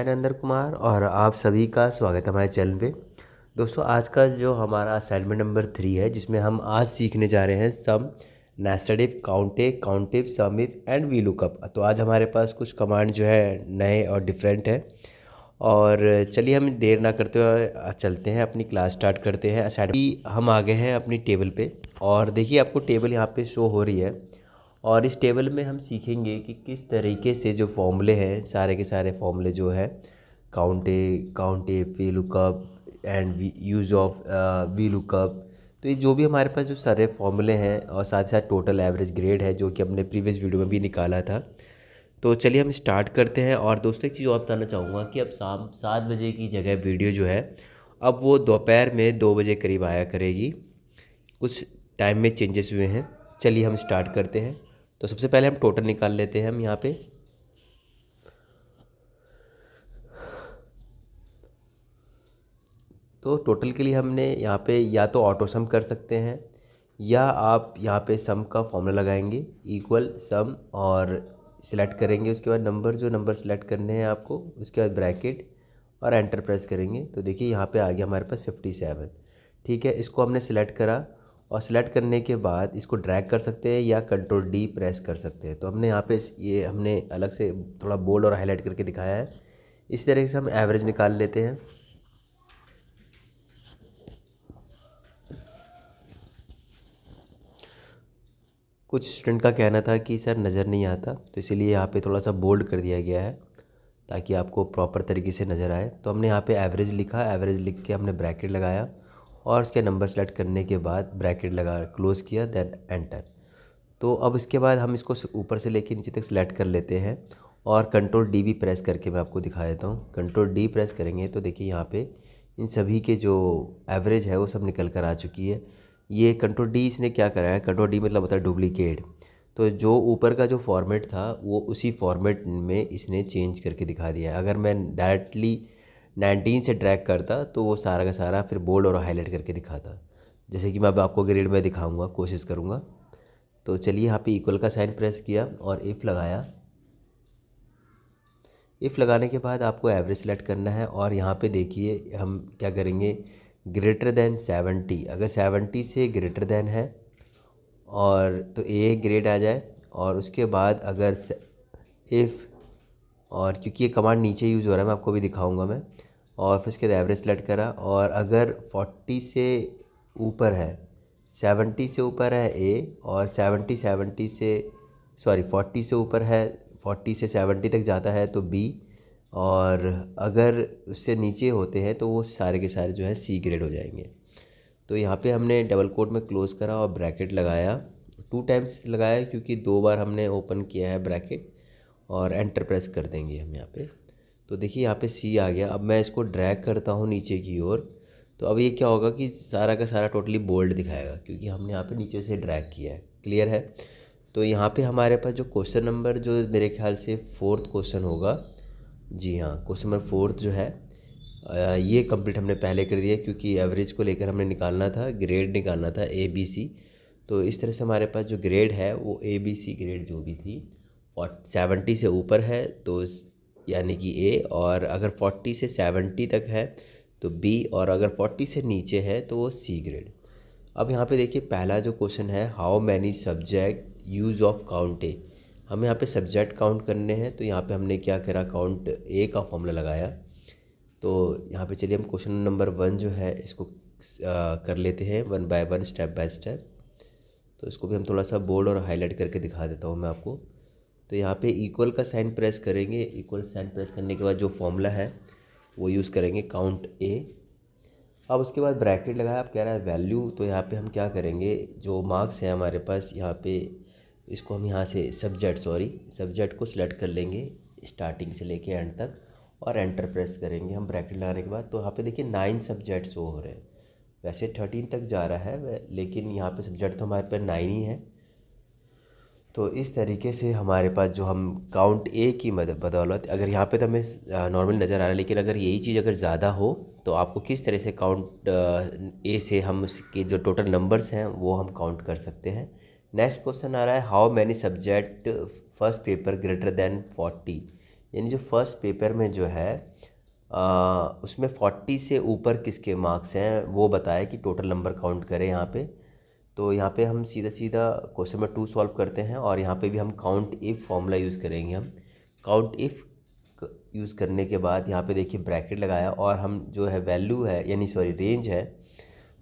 मैं नरेंद्र कुमार और आप सभी का स्वागत है हमारे चैनल पे। दोस्तों आज का जो हमारा असाइनमेंट नंबर 3 है जिसमें हम आज सीखने जा रहे हैं sum, nested, countif, sum if and V lookup. तो आज हमारे पास कुछ कमांड जो है नए और डिफरेंट है। और चलिए हम देर ना करते हुए चलते हैं, अपनी क्लास स्टार्ट करते हैं। असाइनमेंट हम आ गए हैं अपनी टेबल पे और देखिए आपको टेबल यहाँ पे शो हो रही है। और इस टेबल में हम सीखेंगे कि किस तरीके से जो फॉर्मूले हैं, सारे के सारे फॉर्मूले जो है countif, V lookup and use of V lookup. तो ये जो भी हमारे पास जो सारे फॉर्मूले हैं और साथ ही साथ टोटल एवरेज ग्रेड है जो कि हमने प्रीवियस वीडियो में भी निकाला था। तो चलिए हम स्टार्ट करते हैं। और दोस्तों एक चीज़ और बताना चाहूँगा कि अब शाम 7 बजे की जगह वीडियो जो है अब वो दोपहर में 2 बजे करीब आया करेगी। कुछ टाइम में चेंजेस हुए हैं। चलिए हम स्टार्ट करते हैं। तो सबसे पहले हम टोटल निकाल लेते हैं हम यहाँ पे। तो टोटल के लिए हमने यहाँ पे या तो ऑटो सम कर सकते हैं या आप यहाँ पे सम का फॉर्मूला लगाएंगे इक्वल सम और सिलेक्ट करेंगे। उसके बाद जो नंबर सेलेक्ट करने हैं आपको, उसके बाद ब्रैकेट और एंटर प्रेस करेंगे। तो देखिए यहाँ पे आ गया हमारे पास 57। ठीक है, इसको हमने सिलेक्ट करा और सिलेक्ट करने के बाद इसको ड्रैग कर सकते हैं या कंट्रोल डी प्रेस कर सकते हैं। तो हमने यहाँ पे ये हमने अलग से थोड़ा बोल्ड और हाईलाइट करके दिखाया है। इस तरीके से हम एवरेज निकाल लेते हैं। कुछ स्टूडेंट का कहना था कि सर नज़र नहीं आता, तो इसीलिए यहाँ पे थोड़ा सा बोल्ड कर दिया गया है ताकि आपको प्रॉपर तरीके से नज़र आए। तो हमने यहाँ पे एवरेज लिखा, एवरेज लिख के हमने ब्रैकेट लगाया और उसके नंबर सेलेक्ट करने के बाद ब्रैकेट लगा क्लोज़ किया, देन एंटर। तो अब इसके बाद हम इसको ऊपर से लेके नीचे तक सेलेक्ट कर लेते हैं और कंट्रोल डी भी प्रेस करके मैं आपको दिखा देता हूँ। कंट्रोल डी प्रेस करेंगे तो देखिए यहाँ पे इन सभी के जो एवरेज है वो सब निकल कर आ चुकी है। ये कंट्रोल डी इसने क्या करा है, कंट्रोल डी मतलब होता है डुप्लीकेट। तो जो ऊपर का जो फॉर्मेट था वो उसी फॉर्मेट में इसने चेंज करके दिखा दिया है। अगर मैं डायरेक्टली 19 से ड्रैग करता तो वो सारा का सारा फिर बोल्ड और हाईलाइट करके दिखाता, जैसे कि मैं अब आपको ग्रेड में दिखाऊंगा, कोशिश करूँगा। तो चलिए यहाँ पे इक्वल का साइन प्रेस किया और इफ़ लगाया। इफ़ लगाने के बाद आपको एवरेज सेलेक्ट करना है और यहाँ पे देखिए हम क्या करेंगे, ग्रेटर देन 70। अगर 70 से ग्रेटर देन है और तो ए ग्रेड आ जाए। और उसके बाद अगर इफ़, और क्योंकि ये कमांड नीचे यूज़ हो रहा है मैं आपको भी दिखाऊंगा मैं, और फिर उसके बाद एवरेज सेलेक्ट करा और अगर 40 से ऊपर है, 70 से ऊपर है ए और 70 से सॉरी 40 से ऊपर है, 40 से 70 तक जाता है तो बी, और अगर उससे नीचे होते हैं तो वो सारे के सारे जो है सी ग्रेड हो जाएंगे। तो यहाँ पे हमने डबल कोट में क्लोज़ करा और ब्रैकेट लगाया, 2 टाइम्स लगाया क्योंकि 2 बार हमने ओपन किया है ब्रैकेट, और एंटर प्रेस कर देंगे हम यहाँ पे। तो देखिए यहाँ पे सी आ गया। अब मैं इसको ड्रैग करता हूँ नीचे की ओर, तो अब ये क्या होगा कि सारा का सारा टोटली बोल्ड दिखाएगा क्योंकि हमने यहाँ पे नीचे से ड्रैग किया है। क्लियर है। तो यहाँ पे हमारे पास जो क्वेश्चन नंबर जो मेरे ख्याल से 4th क्वेश्चन होगा, जी हाँ क्वेश्चन नंबर 4th जो है ये कंप्लीट हमने पहले कर दिया क्योंकि एवरेज को लेकर हमने निकालना था, ग्रेड निकालना था ए बी सी। तो इस तरह से हमारे पास जो ग्रेड है वो ए बी सी ग्रेड जो भी थी, और 70 से ऊपर है तो यानी कि ए, और अगर 40 से 70 तक है तो बी, और अगर 40 से नीचे है तो वो सी ग्रेड। अब यहाँ पे देखिए पहला जो क्वेश्चन है, how many subject use of count A. हमें यहाँ पे सब्जेक्ट काउंट करने हैं, तो यहाँ पे हमने क्या करा, काउंट ए का फॉर्मूला लगाया। तो यहाँ पे चलिए हम क्वेश्चन नंबर 1 जो है इसको कर लेते हैं 1 बाय 1, स्टेप बाय स्टेप। तो इसको भी हम थोड़ा सा बोल्ड और हाईलाइट करके दिखा देता हूँ मैं आपको। तो यहाँ पे इक्वल का साइन प्रेस करेंगे, इक्वल साइन प्रेस करने के बाद जो फॉर्मूला है वो यूज़ करेंगे काउंट ए। अब उसके बाद ब्रैकेट लगाया। अब कह रहा है वैल्यू, तो यहाँ पे हम क्या करेंगे, जो मार्क्स हैं हमारे पास यहाँ पे, इसको हम यहाँ से सब्जेक्ट को सिलेक्ट कर लेंगे स्टार्टिंग से लेके एंड तक और एंटर प्रेस करेंगे हम ब्रैकेट लगाने के बाद। तो यहाँ पे देखिए 9 सब्जेक्ट शो हो रहे हैं, वैसे 13 तक जा रहा है लेकिन यहाँ पे सब्जेक्ट तो हमारे पास 9 ही है। तो इस तरीके से हमारे पास जो हम काउंट ए की बदौलत, अगर यहाँ पे तो हमें नॉर्मल नज़र आ रहा है लेकिन अगर यही चीज़ अगर ज़्यादा हो तो आपको किस तरह से काउंट ए से हम उसके जो टोटल नंबर्स हैं वो हम काउंट कर सकते हैं। नेक्स्ट क्वेश्चन आ रहा है, how many subject first paper greater than 40। यानी जो फर्स्ट पेपर में जो है उसमें 40 से ऊपर किसके मार्क्स हैं वो बताए कि टोटल नंबर काउंट करें यहाँ पे। तो यहाँ पे हम सीधा सीधा क्वेश्चन नंबर 2 सॉल्व करते हैं और यहाँ पे भी हम काउंट इफ़ फॉर्मूला यूज़ करेंगे। हम काउंट इफ़ यूज़ करने के बाद यहाँ पे देखिए ब्रैकेट लगाया और हम जो है वैल्यू है यानी सॉरी रेंज है,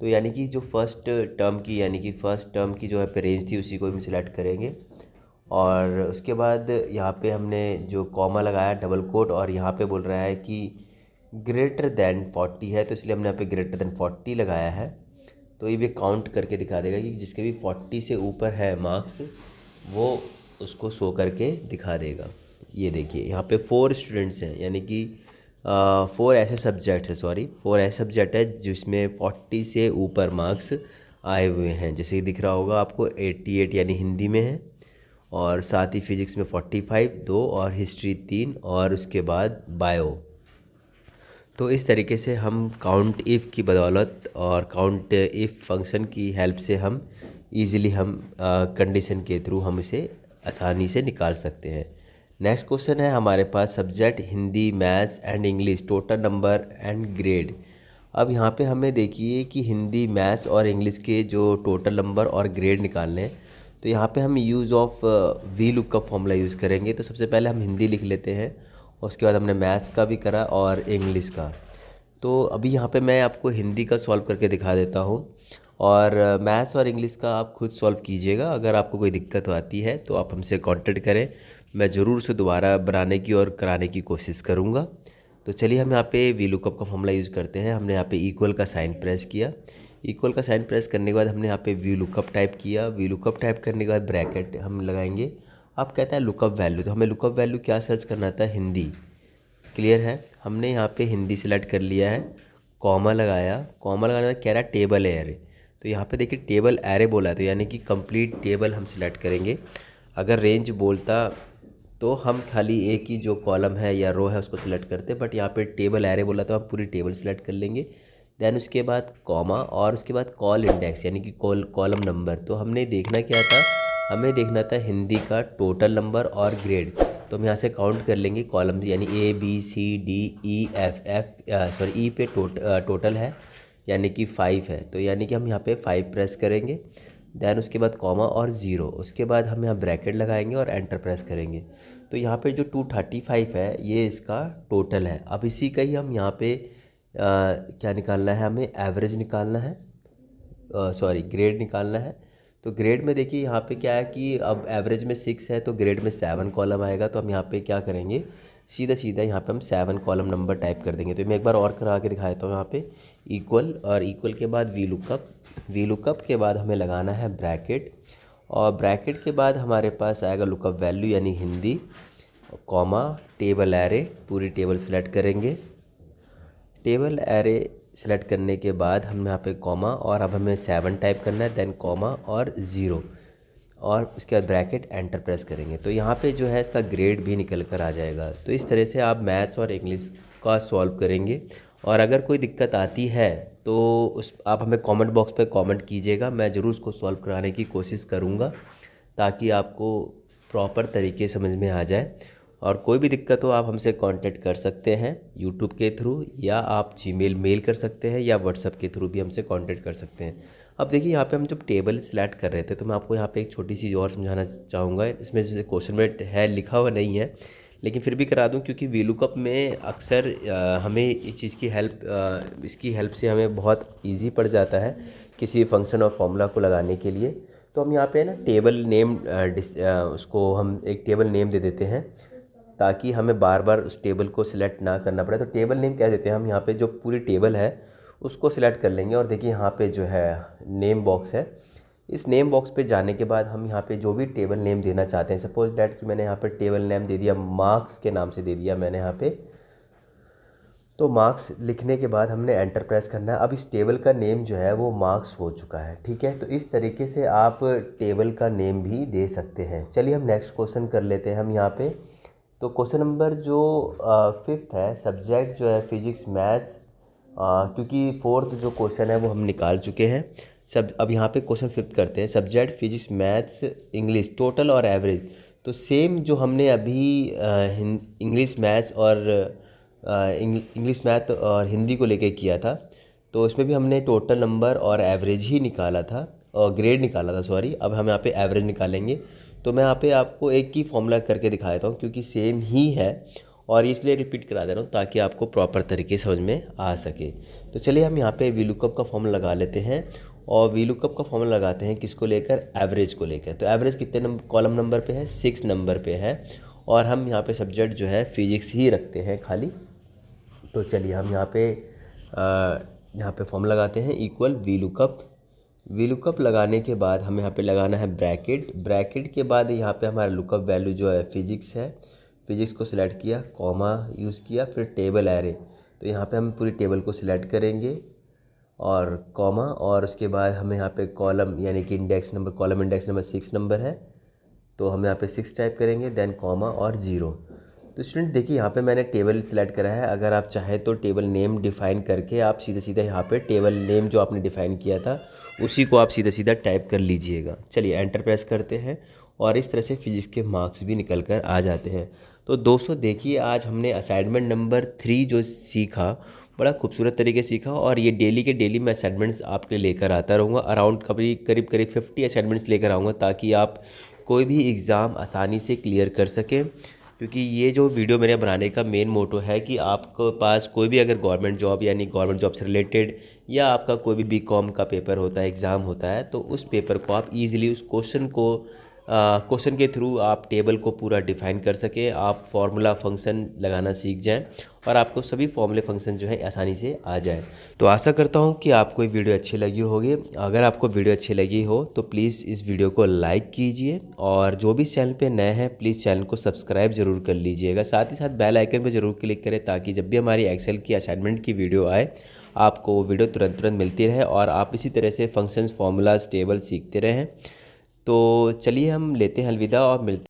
तो यानी कि जो फर्स्ट टर्म की यानी कि फ़र्स्ट टर्म की जो है पे रेंज थी उसी को हम सिलेक्ट करेंगे। और उसके बाद यहाँ पे हमने जो कॉमा लगाया डबल कोट और यहाँ पे बोल रहा है कि ग्रेटर दैन 40 है, तो इसलिए हमने यहाँ पे ग्रेटर दैन 40 लगाया है। तो ये भी काउंट करके दिखा देगा कि जिसके भी 40 से ऊपर है मार्क्स वो उसको शो करके दिखा देगा। ये देखिए यहाँ पे 4 स्टूडेंट्स हैं यानी कि 4 ऐसे सब्जेक्ट है, सॉरी 4 ऐसे सब्जेक्ट है जिसमें 40 से ऊपर मार्क्स आए हुए हैं। जैसे कि दिख रहा होगा आपको 88 यानी हिंदी में है, और साथ ही फिज़िक्स में 45 2 और हिस्ट्री 3 और उसके बाद बायो। तो इस तरीके से हम काउंट इफ़ की बदौलत और काउंट इफ़ फंक्शन की हेल्प से हम इजीली हम कंडीशन के थ्रू हम इसे आसानी से निकाल सकते हैं। नेक्स्ट क्वेश्चन है हमारे पास subject Hindi maths and English total number and grade. अब यहाँ पे हमें देखिए कि हिंदी मैथ्स और इंग्लिश के जो टोटल नंबर और ग्रेड निकालने हैं, तो यहाँ पे हम use of V lookup formula use करेंगे। तो सबसे पहले हम हिंदी लिख लेते हैं और उसके बाद हमने मैथ्स का भी करा और इंग्लिश का। तो अभी यहाँ पे मैं आपको हिंदी का सॉल्व करके दिखा देता हूँ और मैथ्स और इंग्लिश का आप खुद सॉल्व कीजिएगा। अगर आपको कोई दिक्कत आती है तो आप हमसे कांटेक्ट करें, मैं ज़रूर उसे दोबारा बनाने की और कराने की कोशिश करूँगा। तो चलिए हम यहाँ पे वी लुकअप का फॉर्मूला यूज़ करते हैं। हमने यहाँ पे इक्वल का साइन प्रेस किया, इक्वल का साइन प्रेस करने के बाद हमने यहाँ पे वी लुकअप टाइप किया, वी लुकअप टाइप करने के बाद ब्रैकेट हम लगाएंगे। अब कहता है लुकअप वैल्यू, तो हमें लुकअप वैल्यू क्या सर्च करना था, हिंदी। क्लियर है, हमने यहाँ पे हिंदी सेलेक्ट कर लिया है, कॉमा लगाया, कॉमा लगाने के बाद कह रहा है टेबल एरे। तो यहाँ पे देखिए टेबल एरे बोला है तो यानी कि कंप्लीट टेबल हम सिलेक्ट करेंगे। अगर रेंज बोलता तो हम खाली एक ही जो कॉलम है या रो है उसको सिलेक्ट करते, बट यहाँ पे टेबल एरे बोला तो हम पूरी टेबल सेलेक्ट कर लेंगे। देन उसके बाद कॉमा और उसके बाद कॉल इंडेक्स यानी कि कॉलम नंबर। तो हमने देखना क्या था, हमें देखना था हिंदी का टोटल नंबर और ग्रेड। तो हम यहाँ से काउंट कर लेंगे कॉलम यानी ABCDEFF सॉरी ई पे टोटल है यानी कि 5 है, तो यानी कि हम यहाँ पे 5 प्रेस करेंगे। देन उसके बाद कॉमा और ज़ीरो, उसके बाद हम यहाँ ब्रैकेट लगाएंगे और एंटर प्रेस करेंगे। तो यहाँ पे जो 235 है ये इसका टोटल है। अब इसी का ही हम यहाँ पे क्या निकालना है, हमें एवरेज निकालना है, सॉरी ग्रेड निकालना है। तो ग्रेड में देखिए यहाँ पे क्या है कि अब एवरेज में 6 है तो ग्रेड में 7 कॉलम आएगा। तो हम यहाँ पे क्या करेंगे, सीधा सीधा यहाँ पे हम 7 कॉलम नंबर टाइप कर देंगे। तो मैं एक बार और करा के दिखा देता हूँ। यहाँ पे इक्वल और इक्वल के बाद वी लुकअप, वी लुकअप के बाद हमें लगाना है ब्रैकेट और ब्रैकेट के बाद हमारे पास आएगा लुकअप वैल्यू यानी हिंदी, कॉमा टेबल एरे, पूरी टेबल सेलेक्ट करेंगे। टेबल एरे सेलेक्ट करने के बाद हम यहाँ पे कॉमा और अब हमें 7 टाइप करना है, देन कॉमा और ज़ीरो और उसके बाद ब्रैकेट एंटर प्रेस करेंगे। तो यहाँ पे जो है इसका ग्रेड भी निकल कर आ जाएगा। तो इस तरह से आप मैथ्स और इंग्लिश का सॉल्व करेंगे। और अगर कोई दिक्कत आती है तो उस आप हमें कमेंट बॉक्स पे कमेंट कीजिएगा, मैं ज़रूर उसको सॉल्व कराने की कोशिश करूँगा ताकि आपको प्रॉपर तरीके समझ में आ जाए। और कोई भी दिक्कत हो आप हमसे कांटेक्ट कर सकते हैं यूट्यूब के थ्रू, या आप जीमेल मेल कर सकते हैं, या व्हाट्सएप के थ्रू भी हमसे कांटेक्ट कर सकते हैं। अब देखिए यहाँ पे हम जब टेबल सेलेक्ट कर रहे थे तो मैं आपको यहाँ पे एक छोटी सी और समझाना चाहूँगा। इसमें जैसे क्वेश्चन में है लिखा हुआ नहीं है लेकिन फिर भी करा दूँ, क्योंकि वी लुकअप में अक्सर हमें इस चीज़ की हेल्प, इसकी हेल्प से हमें बहुत ईजी पड़ जाता है किसी फंक्शन और फॉर्मूला को लगाने के लिए। तो हम यहाँ पे ना टेबल नेम उसको हम एक टेबल नेम दे देते हैं ताकि हमें बार बार उस टेबल को सिलेक्ट ना करना पड़े। तो टेबल नेम कह देते हैं हम, यहाँ पे जो पूरी टेबल है उसको सिलेक्ट कर लेंगे। और देखिए यहाँ पे जो है नेम बॉक्स है, इस नेम बॉक्स पे जाने के बाद हम यहाँ पे जो भी टेबल नेम देना चाहते हैं, सपोज डैट कि मैंने यहाँ पे टेबल नेम दे दिया मार्क्स के नाम से दे दिया मैंने यहाँ पे। तो मार्क्स लिखने के बाद हमने एंटर प्रेस करना है। अब इस टेबल का नेम जो है वो मार्क्स हो चुका है, ठीक है। तो इस तरीके से आप टेबल का नेम भी दे सकते हैं। चलिए हम नेक्स्ट क्वेश्चन कर लेते हैं हम यहाँ पे। तो क्वेश्चन नंबर जो 5th है, सब्जेक्ट जो है फिजिक्स मैथ्स, क्योंकि 4th जो क्वेश्चन है वो हम निकाल चुके हैं सब। अब यहाँ पे क्वेश्चन 5th करते हैं, subject physics maths English total और एवरेज। तो सेम जो हमने अभी इंग्लिश मैथ्स और इंग्लिश मैथ और हिंदी को लेके किया था। तो इसमें भी हमने टोटल नंबर और एवरेज ही निकाला था, और ग्रेड निकाला था सॉरी। अब हम यहाँ पे एवरेज निकालेंगे। तो मैं यहाँ पे आपको एक ही फॉर्मूला करके दिखा देता हूँ क्योंकि सेम ही है, और इसलिए रिपीट करा दे रहा हूँ ताकि आपको प्रॉपर तरीके से समझ में आ सके। तो चलिए हम यहाँ पे वीलुकअप का फॉर्मूला लगा लेते हैं, और वीलुकअप का फॉर्मूला लगाते हैं किसको लेकर, एवरेज को लेकर। तो एवरेज कितने नंबर कॉलम नंबर पे है, 6 नंबर पे है, और हम यहाँ पे सब्जेक्ट जो है फिजिक्स ही रखते हैं खाली। तो चलिए हम यहाँ पे फॉर्मूला लगाते हैं, इक्वल वीलुकअप। वीलुकअप लगाने के बाद हमें यहाँ पे लगाना है ब्रैकेट। ब्रैकेट के बाद यहाँ पे हमारा लुकअप वैल्यू जो है फिजिक्स है, फिजिक्स को सिलेक्ट किया, कॉमा यूज़ किया, फिर टेबल एरे। तो यहाँ पे हम पूरी टेबल को सिलेक्ट करेंगे और कॉमा, और उसके बाद हमें यहाँ पे कॉलम यानी कि index number, column index number 6 number है, तो हम यहाँ पे 6 टाइप करेंगे, देन कॉमा और 0। तो स्टूडेंट देखिए यहाँ पे मैंने टेबल सिलेक्ट करा है। अगर आप चाहें तो टेबल नेम डिफ़ाइन करके आप सीधा सीधा यहाँ पे टेबल नेम जो आपने डिफ़ाइन किया था उसी को आप सीधा सीधा टाइप कर लीजिएगा। चलिए एंटर प्रेस करते हैं, और इस तरह से फिजिक्स के मार्क्स भी निकल कर आ जाते हैं। तो दोस्तों देखिए आज हमने असाइनमेंट नंबर 3 जो सीखा, बड़ा खूबसूरत तरीके से सीखा, और ये डेली के डेली मैं असाइनमेंट्स आपके लेकर आता रहूँगा। अराउंड करीब करीब 50 असाइनमेंट्स लेकर आऊँगा ताकि आप कोई भी एग्ज़ाम आसानी से क्लियर कर सकें। क्योंकि ये जो वीडियो मेरे बनाने का मेन मोटो है कि आपके पास कोई भी अगर गवर्नमेंट जॉब यानी गवर्नमेंट जॉब से रिलेटेड, या आपका कोई भी बीकॉम का पेपर होता है, एग्ज़ाम होता है, तो उस पेपर को आप इजीली उस क्वेश्चन के थ्रू आप टेबल को पूरा डिफ़ाइन कर सकें, आप फार्मूला फंक्शन लगाना सीख जाएं, और आपको सभी फॉर्मूले फंक्शन जो है आसानी से आ जाए। तो आशा करता हूं कि आपको ये वीडियो अच्छी लगी होगी। अगर आपको वीडियो अच्छी लगी हो तो प्लीज़ इस वीडियो को लाइक कीजिए, और जो भी चैनल पे नए हैं प्लीज़ चैनल को सब्सक्राइब ज़रूर कर लीजिएगा। साथ ही साथ बेल आइकन पर ज़रूर क्लिक करें ताकि जब भी हमारी एक्सेल की असाइनमेंट की वीडियो आए आपको वो वीडियो तुरंत मिलती रहे, और आप इसी तरह से फंक्शंस, फार्मूलाज, टेबल सीखते रहें। तो चलिए हम लेते हैं अलविदा, और मिलते